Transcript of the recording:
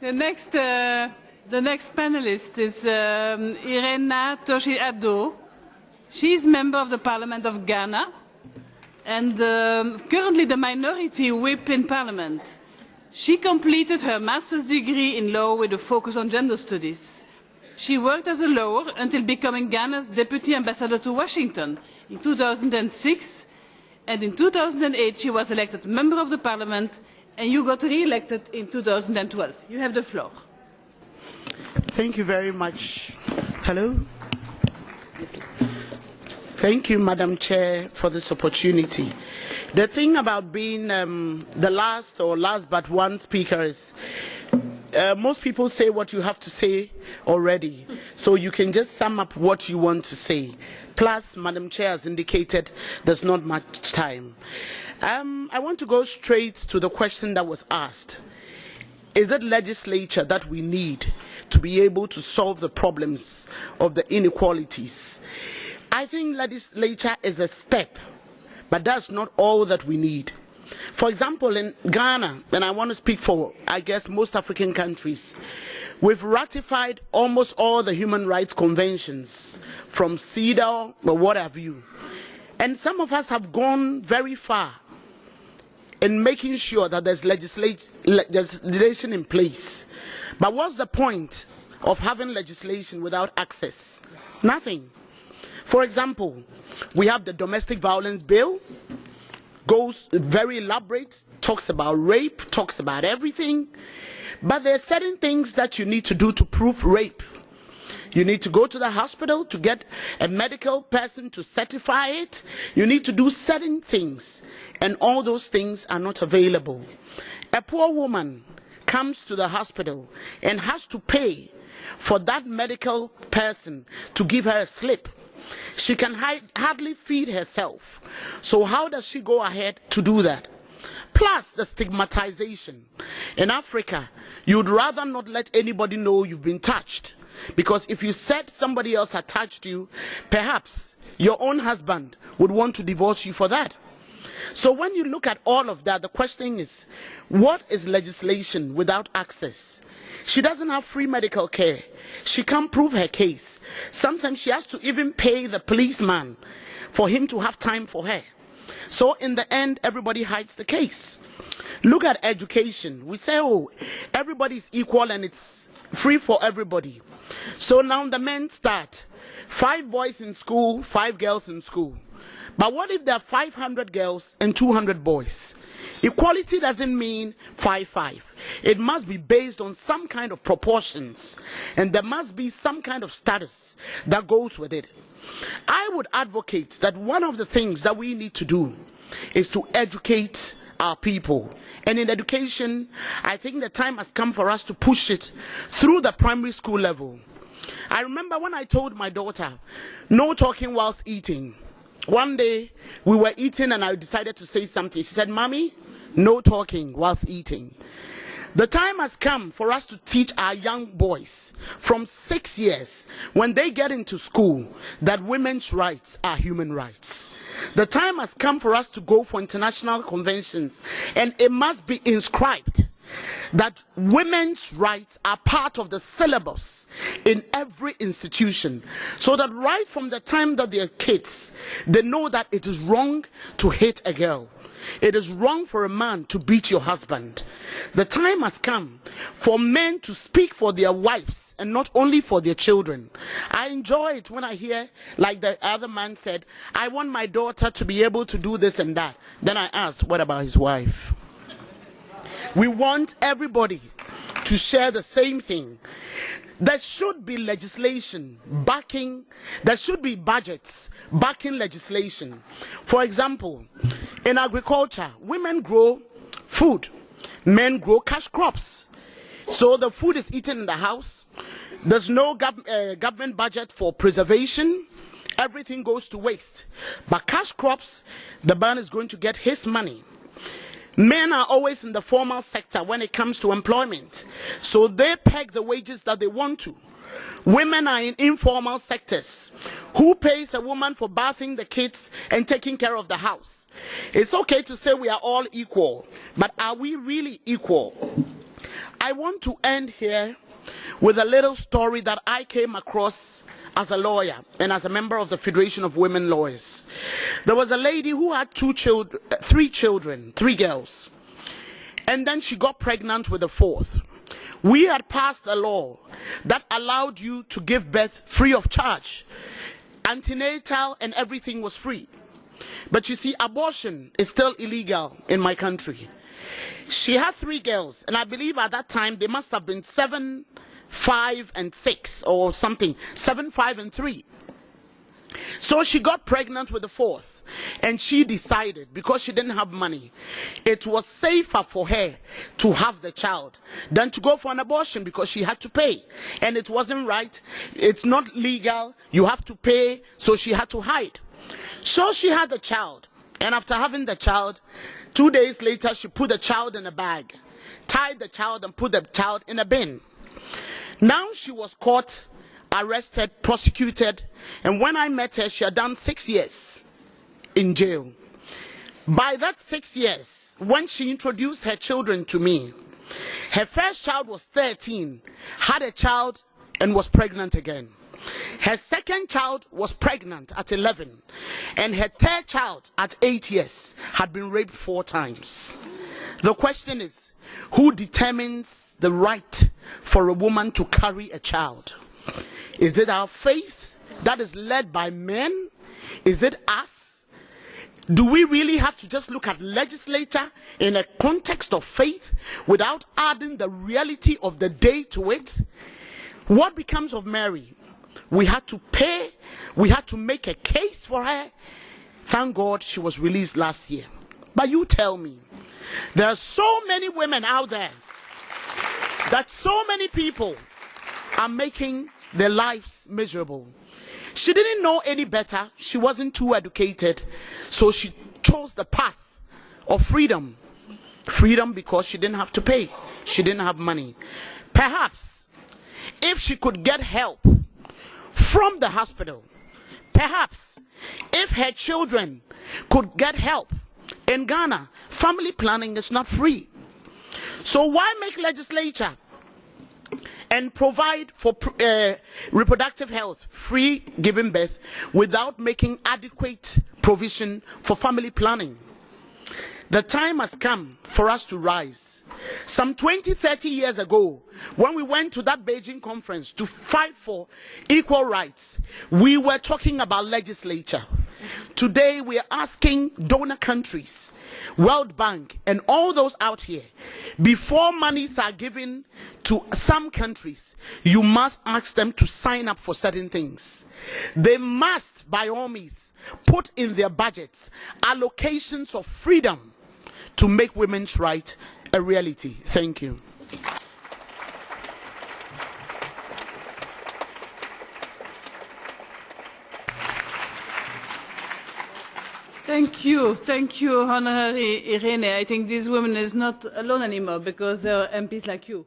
The next panelist is Irene Naa Torshie Addo. She is member of the Parliament of Ghana and currently the minority whip in Parliament. She completed her master's degree in law with a focus on gender studies. She worked as a lawyer until becoming Ghana's Deputy Ambassador to Washington in 2006, and in 2008 she was elected Member of the Parliament, and you got re-elected in 2012. You have the floor. Thank you very much. Hello? Yes. Thank you, Madam Chair, for this opportunity. The thing about being the last but one speaker is most people say what you have to say already, so you can just sum up what you want to say. Plus, Madam Chair has indicated there's not much time. I want to go straight to the question that was asked. Is it legislature that we need to be able to solve the problems of the inequalities? I think legislature is a step, but that's not all that we need. For example, in Ghana, and I want to speak for, I guess, most African countries, we've ratified almost all the human rights conventions, from CEDAW or what have you. And some of us have gone very far in making sure that there's legislation in place. But what's the point of having legislation without access? Nothing. For example, we have the domestic violence bill, goes very elaborate, talks about rape, talks about everything, but there are certain things that you need to do to prove rape. You need to go to the hospital to get a medical person to certify it. You need to do certain things, and all those things are not available. A poor woman comes to the hospital and has to pay for that medical person to give her a slip. She can hardly feed herself. So how does she go ahead to do that? Plus the stigmatization. In Africa, you'd rather not let anybody know you've been touched. Because if you said somebody else had touched you, perhaps your own husband would want to divorce you for that. So when you look at all of that, the question is, what is legislation without access? She doesn't have free medical care. She can't prove her case. Sometimes she has to even pay the policeman for him to have time for her. So in the end, everybody hides the case. Look at education. We say, oh, everybody's equal and it's free for everybody. So now the men start. 5 boys in school, 5 girls in school. But what if there are 500 girls and 200 boys? Equality doesn't mean 5-5. It must be based on some kind of proportions, and there must be some kind of status that goes with it. I would advocate that one of the things that we need to do is to educate our people. And in education, I think the time has come for us to push it through the primary school level. I remember when I told my daughter, no talking whilst eating. One day, we were eating and I decided to say something. She said, Mommy, no talking whilst eating. The time has come for us to teach our young boys from 6 years, when they get into school, that women's rights are human rights. The time has come for us to go for international conventions, and it must be inscribed that women's rights are part of the syllabus in every institution, so that right from the time that they are kids, they know that it is wrong to hit a girl. It is wrong for a man to beat your husband. The time has come for men to speak for their wives and not only for their children. I enjoy it when I hear, like the other man said, I want my daughter to be able to do this and that. Then I asked, what about his wife? We want everybody to share the same thing. There should be legislation backing, there should be budgets backing legislation. For example, in agriculture, women grow food, men grow cash crops. So the food is eaten in the house, there's no government budget for preservation, everything goes to waste. But cash crops, the man is going to get his money. Men are always in the formal sector when it comes to employment, so they peg the wages that they want to. Women are in informal sectors. Who pays a woman for bathing the kids and taking care of the house? It's okay to say we are all equal, but are we really equal? I I want to end here with a little story that I came across as a lawyer and as a member of the Federation of Women Lawyers. There was a lady who had three children, three girls, and then she got pregnant with a fourth. We had passed a law that allowed you to give birth free of charge. Antenatal and everything was free. But you see, abortion is still illegal in my country. She had three girls, and I believe at that time they must have been 7, 5, and 6 or something, 7, 5, and 3. So she got pregnant with the fourth, and she decided, because she didn't have money, it was safer for her to have the child than to go for an abortion, because she had to pay, and it wasn't right. It's not legal. You have to pay, so she had to hide. So she had the child, and after having the child, 2 days later she put the child in a bag, tied the child, and put the child in a bin. Now she was caught, arrested, prosecuted, and when I met her, she had done 6 years in jail. By that 6 years, when she introduced her children to me, her first child was 13, had a child, and was pregnant again. Her second child was pregnant at 11, and her third child at 8 years had been raped 4 times. The question is, who determines the right for a woman to carry a child? Is it our faith that is led by men? Is it us? Do we really have to just look at legislature in a context of faith without adding the reality of the day to it? What becomes of Mary? We had to pay, we had to make a case for her. Thank God she was released last year. But you tell me, there are so many women out there that so many people are making their lives miserable. She didn't know any better. She wasn't too educated. So she chose the path of freedom. Freedom because she didn't have to pay. She didn't have money. Perhaps if she could get help from the hospital, perhaps if her children could get help. In Ghana, family planning is not free. So why make legislature and provide for reproductive health, free giving birth, without making adequate provision for family planning? The time has come for us to rise. Some 20, 30 years ago, when we went to that Beijing conference to fight for equal rights, we were talking about legislature. Today we are asking donor countries, World Bank, and all those out here, before monies are given to some countries, you must ask them to sign up for certain things. They must, by all means, put in their budgets allocations of freedom to make women's rights a reality. Thank you. Thank you, Honorary Irene. I think this woman is not alone anymore because there are MPs like you.